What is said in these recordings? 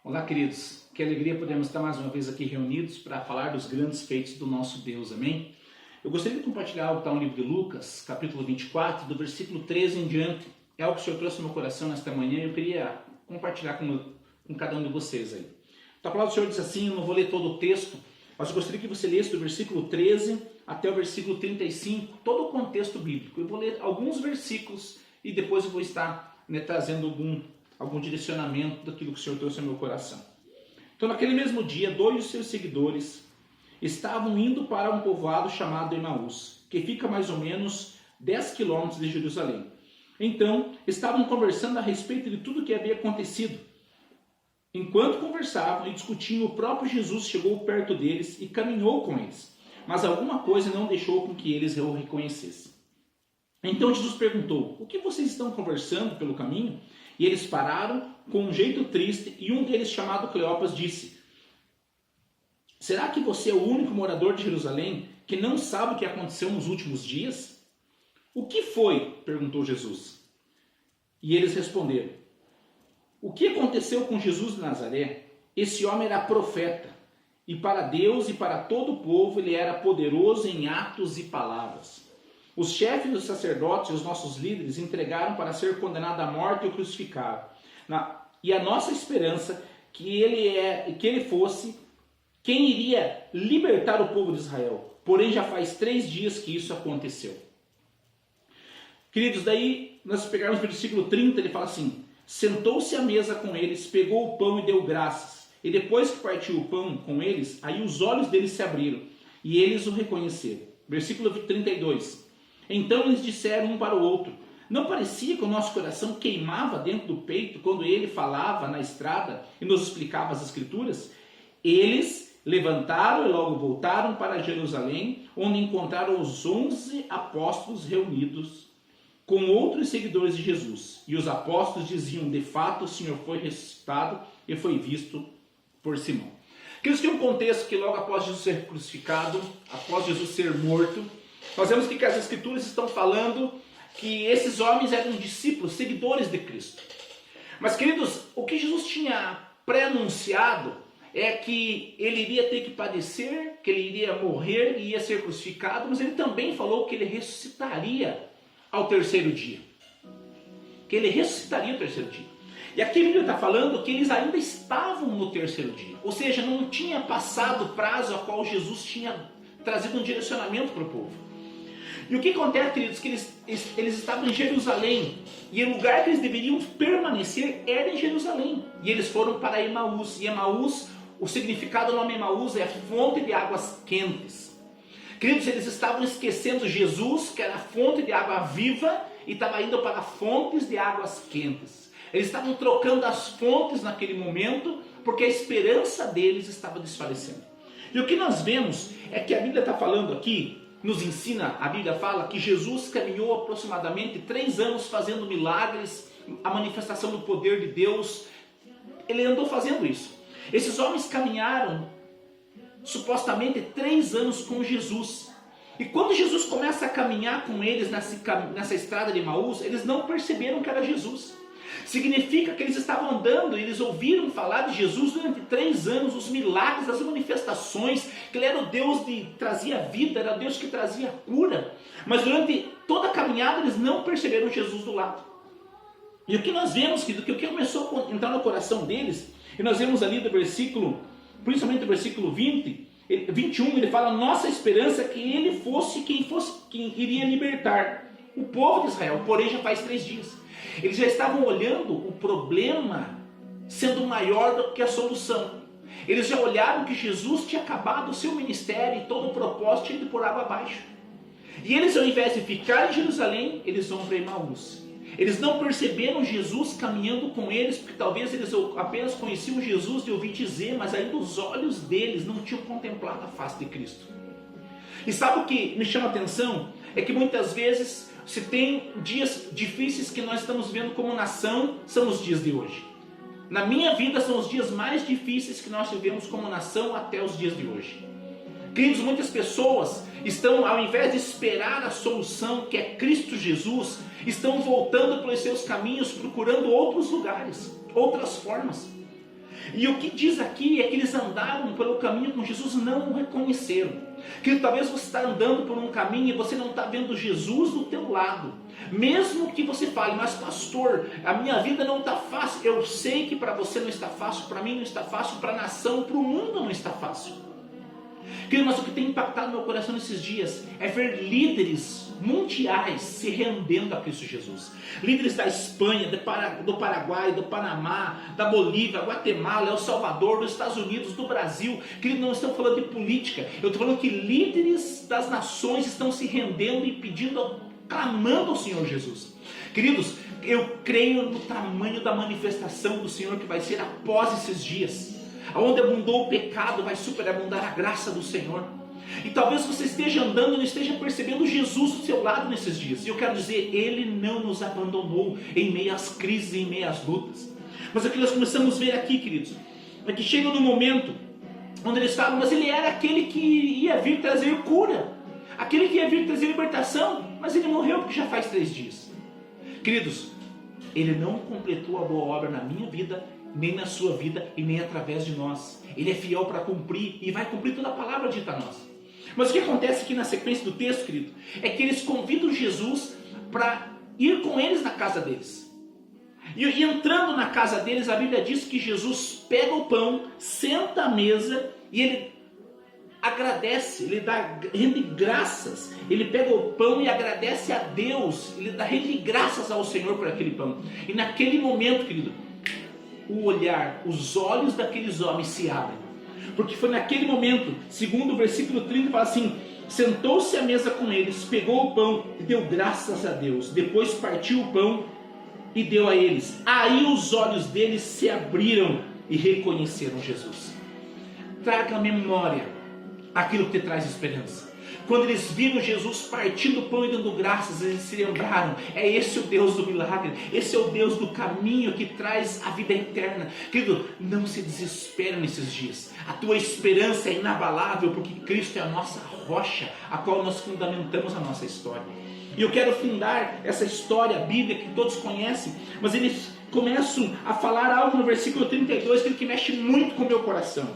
Olá, queridos. Que alegria podermos estar mais uma vez aqui reunidos para falar dos grandes feitos do nosso Deus. Amém? Eu gostaria de compartilhar algo que está no livro de Lucas, capítulo 24, do versículo 13 em diante. É algo que o Senhor trouxe no meu coração nesta manhã e eu queria compartilhar com cada um de vocês aí. Então, a palavra do Senhor diz assim, eu não vou ler todo o texto, mas eu gostaria que você lesse do versículo 13 até o versículo 35, todo o contexto bíblico. Eu vou ler alguns versículos e depois eu vou estar trazendo algum direcionamento daquilo que o Senhor trouxe ao meu coração. Então, naquele mesmo dia, 2 de seus seguidores estavam indo para um povoado chamado Emaús, que fica mais ou menos 10 quilômetros de Jerusalém. Então, estavam conversando a respeito de tudo o que havia acontecido. Enquanto conversavam e discutiam, o próprio Jesus chegou perto deles e caminhou com eles, mas alguma coisa não deixou com que eles o reconhecessem. Então Jesus perguntou, o que vocês estão conversando pelo caminho? E eles pararam com um jeito triste e um deles, chamado Cleopas, disse, será que você é o único morador de Jerusalém que não sabe o que aconteceu nos últimos dias? O que foi? Perguntou Jesus. E eles responderam, o que aconteceu com Jesus de Nazaré? Esse homem era profeta, e para Deus e para todo o povo ele era poderoso em atos e palavras. Os chefes dos sacerdotes e os nossos líderes entregaram para ser condenado à morte e o crucificaram. E a nossa esperança que ele fosse quem iria libertar o povo de Israel. Porém, já faz 3 dias que isso aconteceu. Queridos, daí nós pegarmos o versículo 30, ele fala assim, sentou-se à mesa com eles, pegou o pão e deu graças. E depois que partiu o pão com eles, aí os olhos deles se abriram e eles o reconheceram. Versículo 32. Então eles disseram um para o outro, não parecia que o nosso coração queimava dentro do peito quando ele falava na estrada e nos explicava as escrituras? Eles levantaram e logo voltaram para Jerusalém, onde encontraram os 11 apóstolos reunidos com outros seguidores de Jesus. E os apóstolos diziam, de fato o Senhor foi ressuscitado e foi visto por Simão. Queridos, tem um contexto que logo após Jesus ser crucificado, após Jesus ser morto, nós vemos que as escrituras estão falando que esses homens eram discípulos, seguidores de Cristo. Mas, queridos, o que Jesus tinha pré-anunciado é que ele iria ter que padecer, que ele iria morrer e ia ser crucificado, mas ele também falou que ele ressuscitaria ao 3º dia. Que ele ressuscitaria ao 3º dia. E aqui a Bíblia está falando que eles ainda estavam no 3º dia. Ou seja, não tinha passado o prazo a qual Jesus tinha trazido um direcionamento para o povo. E o que acontece, queridos, que eles estavam em Jerusalém, e o lugar que eles deveriam permanecer era em Jerusalém. E eles foram para Emaús, e Emaús, o significado do nome Emaús é fonte de águas quentes. Queridos, eles estavam esquecendo Jesus, que era a fonte de água viva, e estava indo para fontes de águas quentes. Eles estavam trocando as fontes naquele momento, porque a esperança deles estava desfalecendo. E o que nós vemos é que a Bíblia está falando aqui, nos ensina, a Bíblia fala que Jesus caminhou aproximadamente 3 anos fazendo milagres, a manifestação do poder de Deus, ele andou fazendo isso. Esses homens caminharam supostamente 3 anos com Jesus. E quando Jesus começa a caminhar com eles nessa estrada de Emaús, eles não perceberam que era Jesus. Significa que eles estavam andando e eles ouviram falar de Jesus durante 3 anos, os milagres, as manifestações, que ele era o Deus que trazia vida, era o Deus que trazia cura. Mas durante toda a caminhada eles não perceberam Jesus do lado. E o que nós vemos, que o que começou a entrar no coração deles, e nós vemos ali do versículo, principalmente do versículo 21, ele fala, nossa esperança é que ele fosse quem iria libertar o povo de Israel, porém já faz 3 dias. Eles já estavam olhando o problema sendo maior do que a solução. Eles já olharam que Jesus tinha acabado o seu ministério e todo o propósito tinha ido por água abaixo. E eles, ao invés de ficar em Jerusalém, eles vão para Emaús. Eles não perceberam Jesus caminhando com eles, porque talvez eles apenas conheciam Jesus de ouvir dizer, mas ainda os olhos deles não tinham contemplado a face de Cristo. E sabe o que me chama a atenção? É que muitas vezes, se tem dias difíceis que nós estamos vendo como nação, são os dias de hoje. Na minha vida são os dias mais difíceis que nós vivemos como nação até os dias de hoje. Queridos, muitas pessoas estão, ao invés de esperar a solução que é Cristo Jesus, estão voltando pelos seus caminhos, procurando outros lugares, outras formas. E o que diz aqui é que eles andaram pelo caminho com Jesus, não o reconheceram. Que talvez você está andando por um caminho e você não está vendo Jesus do teu lado. Mesmo que você fale, mas pastor, a minha vida não está fácil. Eu sei que para você não está fácil, para mim não está fácil, para a nação, para o mundo não está fácil. Querido, mas o que tem impactado meu coração nesses dias é ver líderes mundiais se rendendo a Cristo Jesus. Líderes da Espanha, do Paraguai, do Panamá, da Bolívia, Guatemala, El Salvador, dos Estados Unidos, do Brasil. Querido, não estou falando de política. Eu estou falando que líderes das nações estão se rendendo e pedindo, clamando ao Senhor Jesus. Queridos, eu creio no tamanho da manifestação do Senhor que vai ser após esses dias. Onde abundou o pecado, vai superabundar a graça do Senhor. E talvez você esteja andando e não esteja percebendo Jesus do seu lado nesses dias. E eu quero dizer, Ele não nos abandonou em meio às crises, em meio às lutas. Mas o que nós começamos a ver aqui, queridos, é que chega no momento onde eles falam, mas Ele era aquele que ia vir trazer cura, aquele que ia vir trazer libertação, mas Ele morreu porque já faz 3 dias. Queridos, Ele não completou a boa obra na minha vida, nem na sua vida e nem através de nós. Ele é fiel para cumprir e vai cumprir toda a palavra dita a nós. Mas o que acontece aqui na sequência do texto, querido, é que eles convidam Jesus para ir com eles na casa deles. E entrando na casa deles, a Bíblia diz que Jesus pega o pão, senta à mesa e ele agradece, ele rende graças. Ele pega o pão e agradece a Deus, ele rende graças ao Senhor por aquele pão. E naquele momento, querido, o olhar, os olhos daqueles homens se abrem, porque foi naquele momento, segundo o versículo 30, fala assim: sentou-se à mesa com eles, pegou o pão e deu graças a Deus, depois partiu o pão e deu a eles. Aí os olhos deles se abriram e reconheceram Jesus. Traga à memória aquilo que te traz esperança. Quando eles viram Jesus partindo o pão e dando graças, eles se lembraram: é esse o Deus do milagre, esse é o Deus do caminho que traz a vida eterna. Querido, não se desespere nesses dias. A tua esperança é inabalável, porque Cristo é a nossa rocha, a qual nós fundamentamos a nossa história. E eu quero fundar essa história bíblica que todos conhecem, mas eles começam a falar algo no versículo 32 que mexe muito com o meu coração.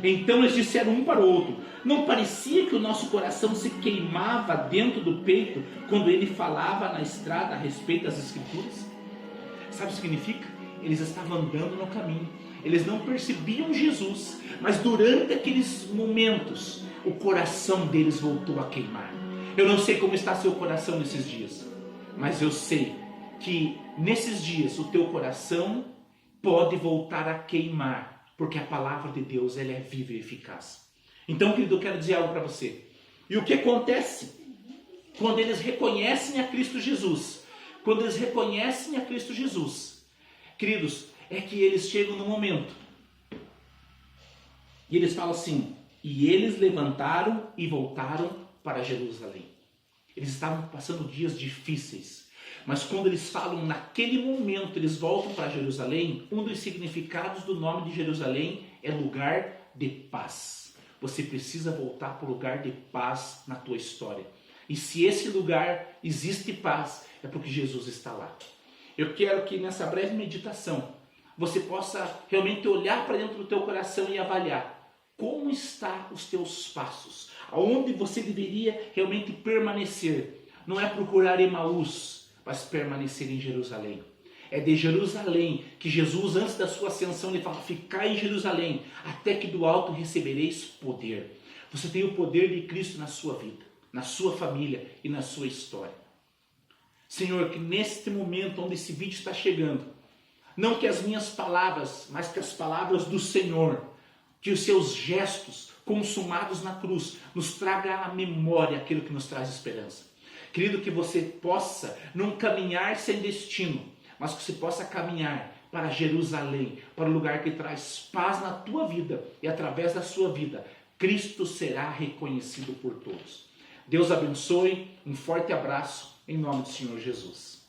Então eles disseram um para o outro: não parecia que o nosso coração se queimava dentro do peito quando ele falava na estrada a respeito das Escrituras? Sabe o que significa? Eles estavam andando no caminho, eles não percebiam Jesus, mas durante aqueles momentos o coração deles voltou a queimar. Eu não sei como está seu coração nesses dias, mas eu sei que nesses dias o teu coração pode voltar a queimar, porque a palavra de Deus, ela é viva e eficaz. Então, querido, eu quero dizer algo para você. E o que acontece quando eles reconhecem a Cristo Jesus? Quando eles reconhecem a Cristo Jesus, queridos, é que eles chegam no momento e eles falam assim: e eles levantaram e voltaram para Jerusalém. Eles estavam passando dias difíceis, mas quando eles falam naquele momento, eles voltam para Jerusalém. Um dos significados do nome de Jerusalém é lugar de paz. Você precisa voltar para o lugar de paz na tua história. E se esse lugar existe paz, é porque Jesus está lá. Eu quero que nessa breve meditação você possa realmente olhar para dentro do teu coração e avaliar como estão os teus passos, aonde você deveria realmente permanecer. Não é procurar Emaús, mas permanecer em Jerusalém. É de Jerusalém que Jesus, antes da sua ascensão, ele fala: ficai em Jerusalém, até que do alto recebereis poder. Você tem o poder de Cristo na sua vida, na sua família e na sua história. Senhor, que neste momento onde esse vídeo está chegando, não que as minhas palavras, mas que as palavras do Senhor, que os seus gestos consumados na cruz nos traga à memória aquilo que nos traz esperança. Querido, que você possa não caminhar sem destino, mas que você possa caminhar para Jerusalém, para o lugar que traz paz na tua vida, e através da sua vida, Cristo será reconhecido por todos. Deus abençoe, um forte abraço, em nome do Senhor Jesus.